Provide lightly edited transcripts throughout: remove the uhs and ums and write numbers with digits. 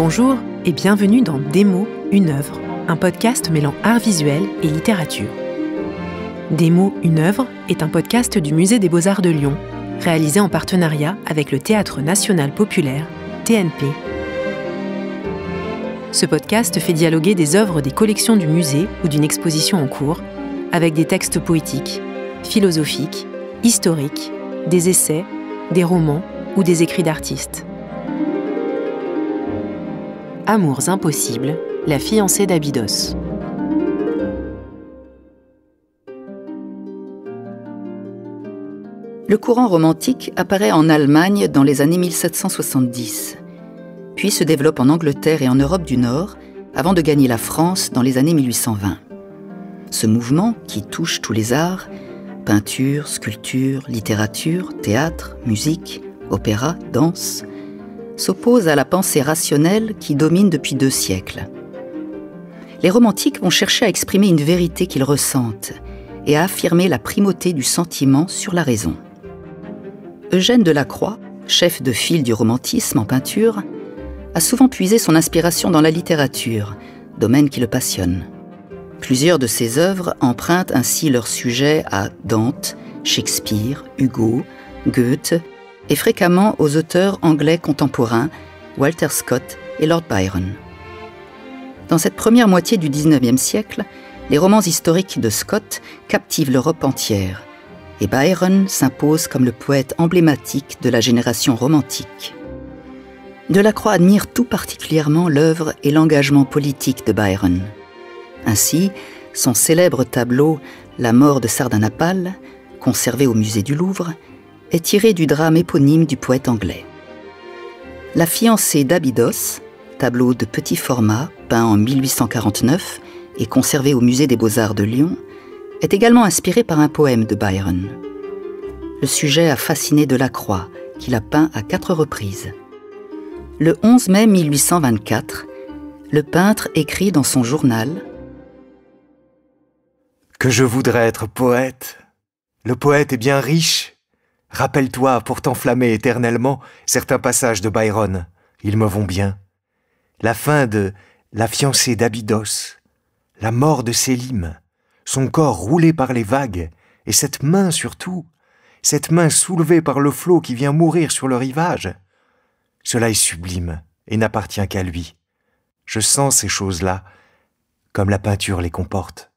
Bonjour et bienvenue dans Des mots, une œuvre, un podcast mêlant art visuel et littérature. Des mots, une œuvre est un podcast du Musée des Beaux-Arts de Lyon, réalisé en partenariat avec le Théâtre National Populaire, TNP. Ce podcast fait dialoguer des œuvres des collections du musée ou d'une exposition en cours, avec des textes poétiques, philosophiques, historiques, des essais, des romans ou des écrits d'artistes. Amours impossibles, la fiancée d'Abydos. Le courant romantique apparaît en Allemagne dans les années 1770, puis se développe en Angleterre et en Europe du Nord, avant de gagner la France dans les années 1820. Ce mouvement, qui touche tous les arts, peinture, sculpture, littérature, théâtre, musique, opéra, danse, s'oppose à la pensée rationnelle qui domine depuis 2 siècles. Les romantiques vont chercher à exprimer une vérité qu'ils ressentent et à affirmer la primauté du sentiment sur la raison. Eugène Delacroix, chef de file du romantisme en peinture, a souvent puisé son inspiration dans la littérature, domaine qui le passionne. Plusieurs de ses œuvres empruntent ainsi leur sujet à Dante, Shakespeare, Hugo, Goethe et fréquemment aux auteurs anglais contemporains Walter Scott et Lord Byron. Dans cette première moitié du XIXe siècle, les romans historiques de Scott captivent l'Europe entière et Byron s'impose comme le poète emblématique de la génération romantique. Delacroix admire tout particulièrement l'œuvre et l'engagement politique de Byron. Ainsi, son célèbre tableau « La mort de Sardanapale », conservé au musée du Louvre, est tiré du drame éponyme du poète anglais. La fiancée d'Abydos, tableau de petit format peint en 1849 et conservé au musée des Beaux-Arts de Lyon, est également inspiré par un poème de Byron. Le sujet a fasciné Delacroix, qui l'a peint à 4 reprises. Le 11 mai 1824, le peintre écrit dans son journal « Que je voudrais être poète. Le poète est bien riche. Rappelle-toi, pour t'enflammer éternellement, certains passages de Byron. Ils me vont bien. La fin de « La fiancée d'Abydos », la mort de Sélim, son corps roulé par les vagues, et cette main surtout, cette main soulevée par le flot qui vient mourir sur le rivage. Cela est sublime et n'appartient qu'à lui. Je sens ces choses-là, comme la peinture les comporte.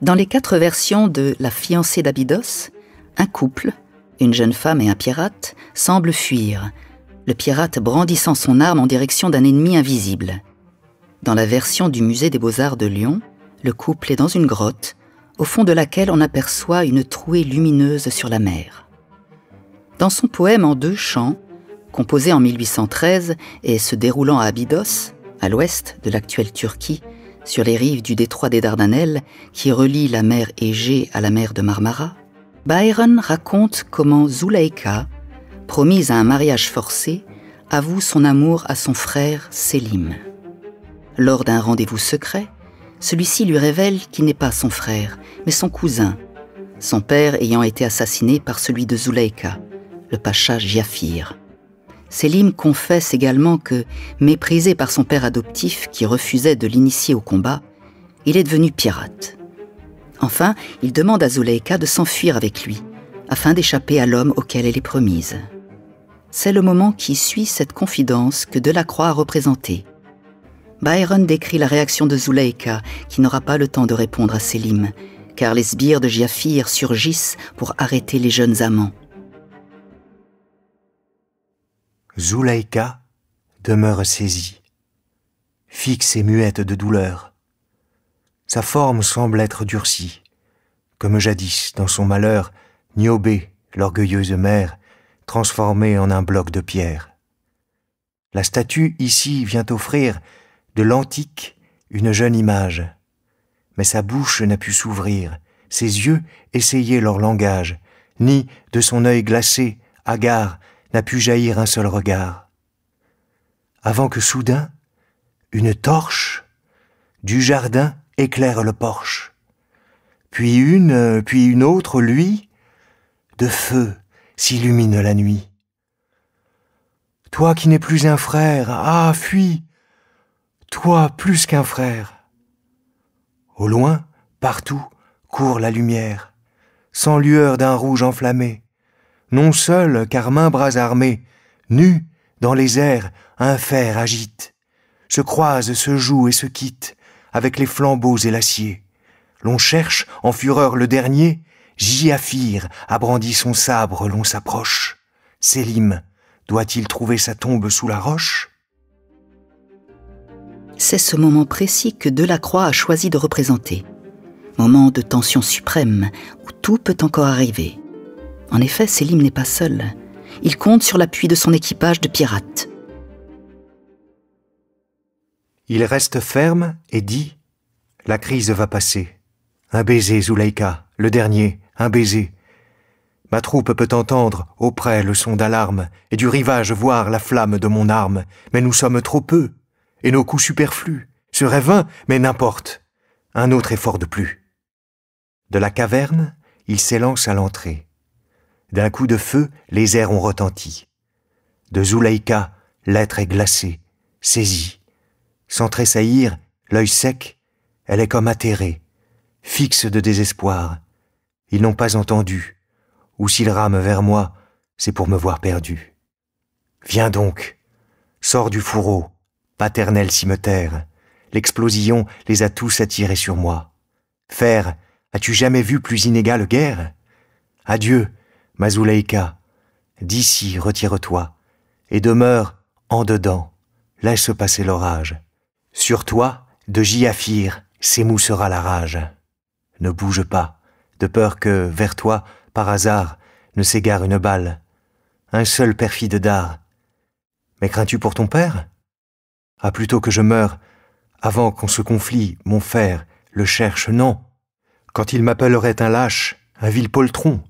Dans les 4 versions de La fiancée d'Abydos, un couple, une jeune femme et un pirate, semblent fuir, le pirate brandissant son arme en direction d'un ennemi invisible. Dans la version du musée des Beaux-Arts de Lyon, le couple est dans une grotte, au fond de laquelle on aperçoit une trouée lumineuse sur la mer. Dans son poème en 2 chants, composé en 1813 et se déroulant à Abydos, à l'ouest de l'actuelle Turquie, sur les rives du détroit des Dardanelles, qui relie la mer Égée à la mer de Marmara, Byron raconte comment Zuleika, promise à un mariage forcé, avoue son amour à son frère Sélim. Lors d'un rendez-vous secret, celui-ci lui révèle qu'il n'est pas son frère, mais son cousin, son père ayant été assassiné par celui de Zuleika, le pacha Giafir. Sélim confesse également que, méprisé par son père adoptif qui refusait de l'initier au combat, il est devenu pirate. Enfin, il demande à Zuleika de s'enfuir avec lui, afin d'échapper à l'homme auquel elle est promise. C'est le moment qui suit cette confidence que Delacroix a représentée. Byron décrit la réaction de Zuleika, qui n'aura pas le temps de répondre à Sélim, car les sbires de Giafir surgissent pour arrêter les jeunes amants. Zuleika demeure saisie, fixe et muette de douleur. Sa forme semble être durcie, comme jadis, dans son malheur, Niobé, l'orgueilleuse mère, transformée en un bloc de pierre. La statue ici vient offrir de l'antique une jeune image, mais sa bouche n'a pu s'ouvrir, ses yeux essayer leur langage, ni de son œil glacé, hagard, n'a pu jaillir un seul regard. Avant que soudain, une torche du jardin éclaire le porche, puis une autre, lui, de feu s'illumine la nuit. toi qui n'es plus un frère, ah, fuis, toi plus qu'un frère. Au loin, partout, court la lumière, sans lueur d'un rouge enflammé, non seul, car main bras armés, nus, dans les airs, un fer agite, se croisent, se jouent et se quittent, avec les flambeaux et l'acier. L'on cherche, en fureur le dernier, Giafir a brandi son sabre, l'on s'approche. Sélim, doit-il trouver sa tombe sous la roche? C'est ce moment précis que Delacroix a choisi de représenter. Moment de tension suprême, où tout peut encore arriver. En effet, Sélim n'est pas seul. Il compte sur l'appui de son équipage de pirates. Il reste ferme et dit « La crise va passer. Un baiser, Zulaïka, le dernier, un baiser. Ma troupe peut entendre, auprès, le son d'alarme, et du rivage voir la flamme de mon arme, mais nous sommes trop peu, et nos coups superflus seraient vains, mais n'importe. Un autre effort de plus. » De la caverne, il s'élance à l'entrée. D'un coup de feu, les airs ont retenti. De Zulaïka, l'être est glacé, saisi. Sans tressaillir, l'œil sec, elle est comme atterrée, fixe de désespoir. Ils n'ont pas entendu, ou s'ils rament vers moi, c'est pour me voir perdu. Viens donc, sors du fourreau, paternel cimeterre, l'explosion les a tous attirés sur moi. Fer, as-tu jamais vu plus inégale guerre? Adieu, ma Zulaïka, d'ici retire-toi, et demeure en dedans, laisse passer l'orage. Sur toi, de Giafir, s'émoussera la rage. Ne bouge pas, de peur que, vers toi, par hasard, ne s'égare une balle. Un seul perfide dard. Mais crains-tu pour ton père? Ah, plutôt que je meure, avant qu'on se conflit, mon fer, le cherche, non. Quand il m'appellerait un lâche, un vil poltron,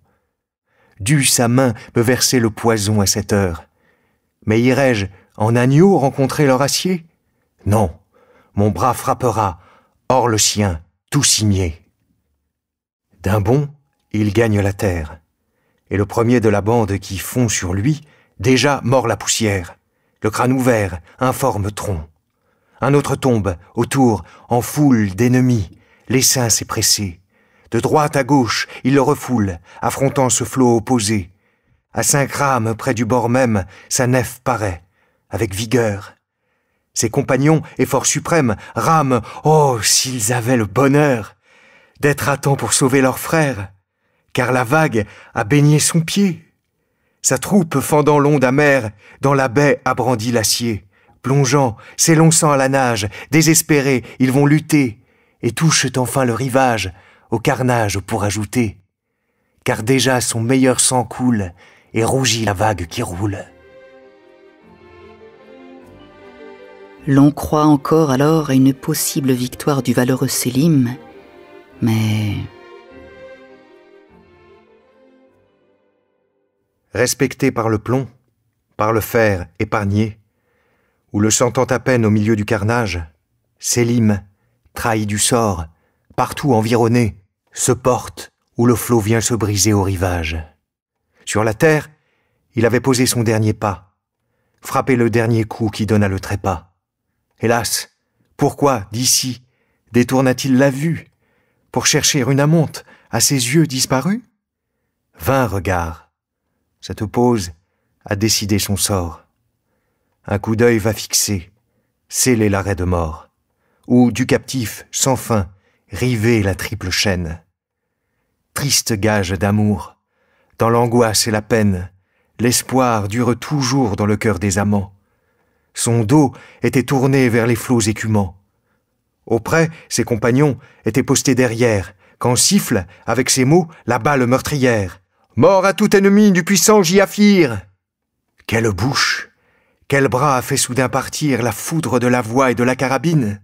dût sa main me verser le poison à cette heure. Mais irai-je en agneau rencontrer leur acier? Non, mon bras frappera, hors le sien, tout cimier. D'un bond, il gagne la terre, et le premier de la bande qui fond sur lui, déjà mord la poussière, le crâne ouvert, informe tronc. Un autre tombe, autour, en foule d'ennemis, l'essaim s'est pressé. De droite à gauche, il le refoule, affrontant ce flot opposé. À 5 rames près du bord même, sa nef paraît, avec vigueur. Ses compagnons, efforts suprêmes, rament, oh, s'ils avaient le bonheur d'être à temps pour sauver leur frère, car la vague a baigné son pied. Sa troupe, fendant l'onde amère, dans la baie a brandi l'acier. Plongeant, s'élançant à la nage, désespérés, ils vont lutter, et touchent enfin le rivage, au carnage pour ajouter. Car déjà son meilleur sang coule, et rougit la vague qui roule. L'on croit encore alors à une possible victoire du valeureux Sélim, mais... Respecté par le plomb, par le fer épargné, ou le sentant à peine au milieu du carnage, Sélim, trahi du sort, partout environné, se porte où le flot vient se briser au rivage. Sur la terre, il avait posé son dernier pas, frappé le dernier coup qui donna le trépas. Hélas, pourquoi, d'ici, détourna-t-il la vue pour chercher une amante à ses yeux disparus? Vain regard. Cette pause a décidé son sort. Un coup d'œil va fixer, sceller l'arrêt de mort, ou du captif, sans fin, river la triple chaîne. Triste gage d'amour, dans l'angoisse et la peine, l'espoir dure toujours dans le cœur des amants. Son dos était tourné vers les flots écumants. Auprès, ses compagnons étaient postés derrière, quand siffle, avec ces mots, la balle meurtrière. « Mort à tout ennemi du puissant Giafir !» Quelle bouche, quel bras a fait soudain partir la foudre de la voix et de la carabine?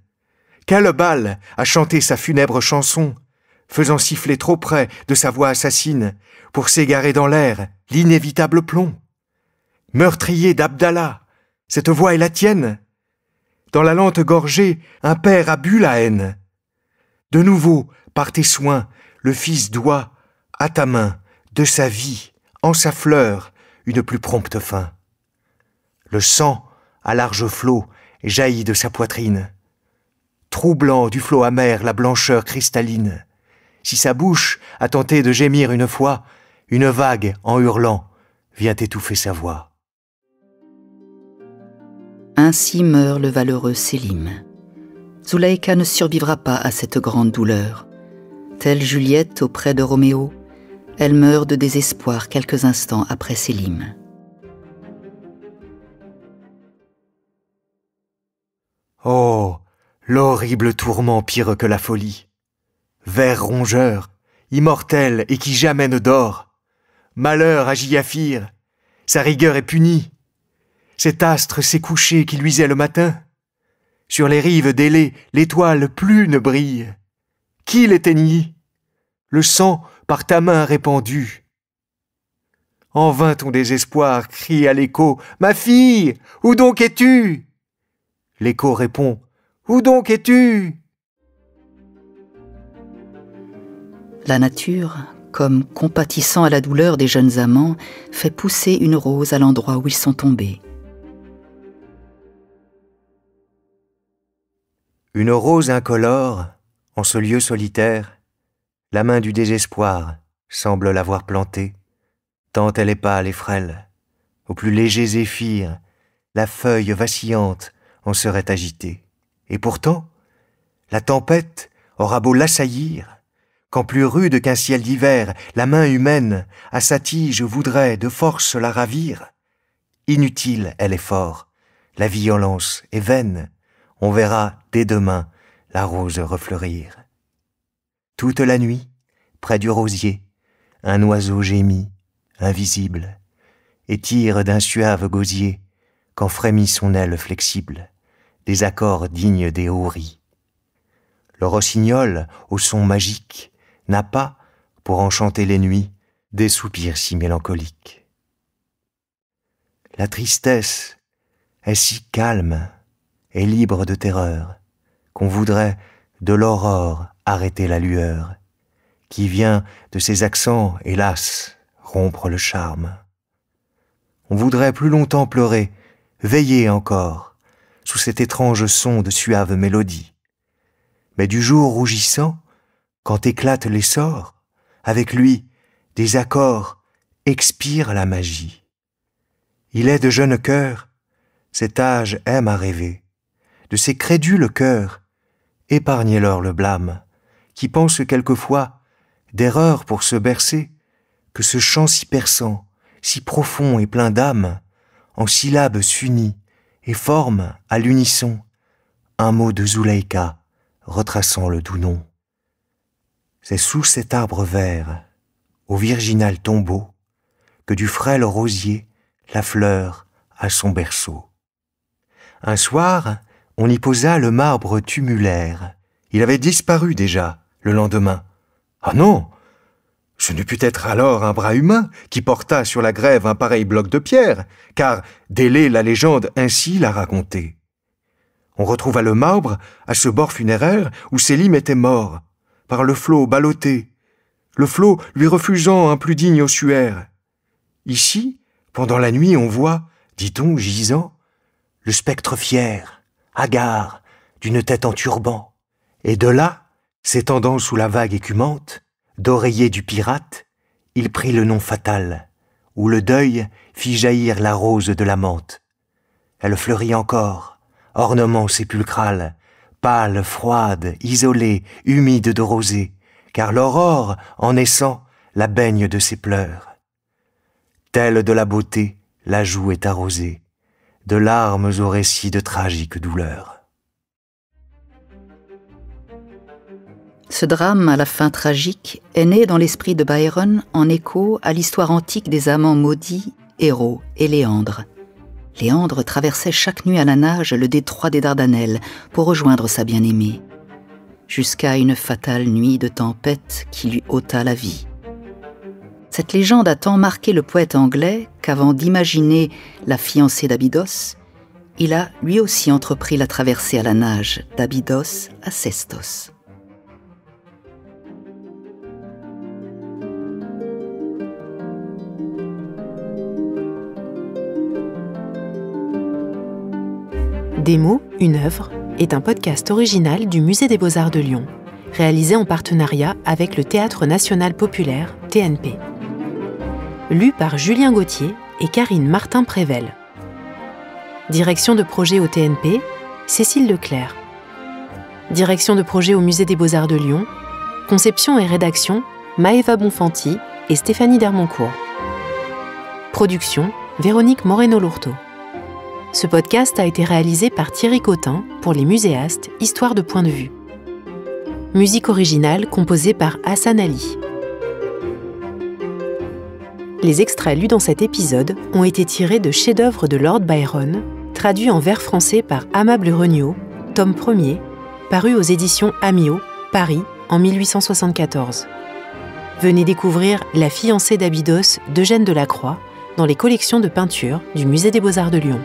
Quelle balle a chanté sa funèbre chanson, faisant siffler trop près de sa voix assassine, pour s'égarer dans l'air l'inévitable plomb? Meurtrier d'Abdallah, cette voix est la tienne. Dans la lente gorgée, un père a bu la haine. De nouveau, par tes soins, le fils doit, à ta main, de sa vie, en sa fleur, une plus prompte fin. Le sang, à large flot, jaillit de sa poitrine. Troublant du flot amer la blancheur cristalline. Si sa bouche a tenté de gémir une fois, une vague, en hurlant, vient étouffer sa voix. Ainsi meurt le valeureux Sélim. Zuleika ne survivra pas à cette grande douleur. Telle Juliette auprès de Roméo, elle meurt de désespoir quelques instants après Sélim. Oh, l'horrible tourment pire que la folie. Ver rongeur, immortel et qui jamais ne dort. Malheur à Giaphir, sa rigueur est punie. Cet astre s'est couché qui luisait le matin. Sur les rives d'Élée, l'étoile plus ne brille. Qui l'éteignit? Le sang par ta main répandu. En vain ton désespoir crie à l'écho, « Ma fille, où donc es-tu » L'écho répond, « Où donc es-tu » La nature, comme compatissant à la douleur des jeunes amants, fait pousser une rose à l'endroit où ils sont tombés. Une rose incolore, en ce lieu solitaire, la main du désespoir semble l'avoir plantée, tant elle est pâle et frêle. Au plus léger zéphyr, la feuille vacillante en serait agitée. Et pourtant, la tempête aura beau l'assaillir, quand plus rude qu'un ciel d'hiver, la main humaine à sa tige voudrait de force la ravir. Inutile est l'effort, la violence est vaine, on verra dès demain la rose refleurir. Toute la nuit, près du rosier, un oiseau gémit, invisible, et tire d'un suave gosier, quand frémit son aile flexible, des accords dignes des houris. Le rossignol, au son magique, n'a pas, pour enchanter les nuits, des soupirs si mélancoliques. La tristesse est si calme et libre de terreur, qu'on voudrait de l'aurore arrêter la lueur, qui vient de ses accents, hélas, rompre le charme. On voudrait plus longtemps pleurer, veiller encore, sous cet étrange son de suave mélodie. Mais du jour rougissant, quand éclatent les sorts, avec lui, des accords, expire la magie. Il est de jeunes cœurs, cet âge aime à rêver, de ces crédules cœurs, épargnez-leur le blâme, qui pensent quelquefois d'erreur pour se bercer, que ce chant si perçant, si profond et plein d'âme, en syllabes s'unit et forme à l'unisson un mot de Zuleika retraçant le doux nom. C'est sous cet arbre vert, au virginal tombeau, que du frêle rosier la fleur a son berceau. Un soir, on y posa le marbre tumulaire. Il avait disparu déjà le lendemain. Ah non, ce ne put être alors un bras humain qui porta sur la grève un pareil bloc de pierre, car d'Élée la légende ainsi l'a raconté. On retrouva le marbre à ce bord funéraire où Sélim était mort, par le flot ballotté, le flot lui refusant un plus digne ossuaire. Ici, pendant la nuit, on voit, dit-on, gisant, le spectre fier, hagard, d'une tête en turban, et de là, s'étendant sous la vague écumante, d'oreiller du pirate, il prit le nom fatal, où le deuil fit jaillir la rose de la menthe. Elle fleurit encore, ornement sépulcral, pâle, froide, isolée, humide de rosée, car l'aurore, en naissant, la baigne de ses pleurs. Telle de la beauté, la joue est arrosée, de larmes au récit de tragiques douleurs. Ce drame à la fin tragique est né dans l'esprit de Byron en écho à l'histoire antique des amants maudits, Héros et Léandre. Léandre traversait chaque nuit à la nage le détroit des Dardanelles pour rejoindre sa bien-aimée, jusqu'à une fatale nuit de tempête qui lui ôta la vie. Cette légende a tant marqué le poète anglais qu'avant d'imaginer la fiancée d'Abydos, il a lui aussi entrepris la traversée à la nage d'Abydos à Sestos. Des mots, une œuvre est un podcast original du Musée des Beaux-Arts de Lyon, réalisé en partenariat avec le Théâtre National Populaire, TNP. Lu par Julien Gauthier et Karine Martin-Prével. Direction de projet au TNP, Cécile Leclerc. Direction de projet au Musée des Beaux-Arts de Lyon, conception et rédaction, Maëva Bonfanti et Stéphanie Dermoncourt. Production, Véronique Moreno-Lourteau. Ce podcast a été réalisé par Thierry Cotin pour les Muséastes, Histoire de point de vue. Musique originale composée par Hassan Ali. Les extraits lus dans cet épisode ont été tirés de chefs-d'œuvre de Lord Byron, traduits en vers français par Amable Regnault, tome 1er, paru aux éditions Amiot, Paris, en 1874. Venez découvrir La fiancée d'Abydos d'Eugène Delacroix dans les collections de peinture du Musée des Beaux-Arts de Lyon.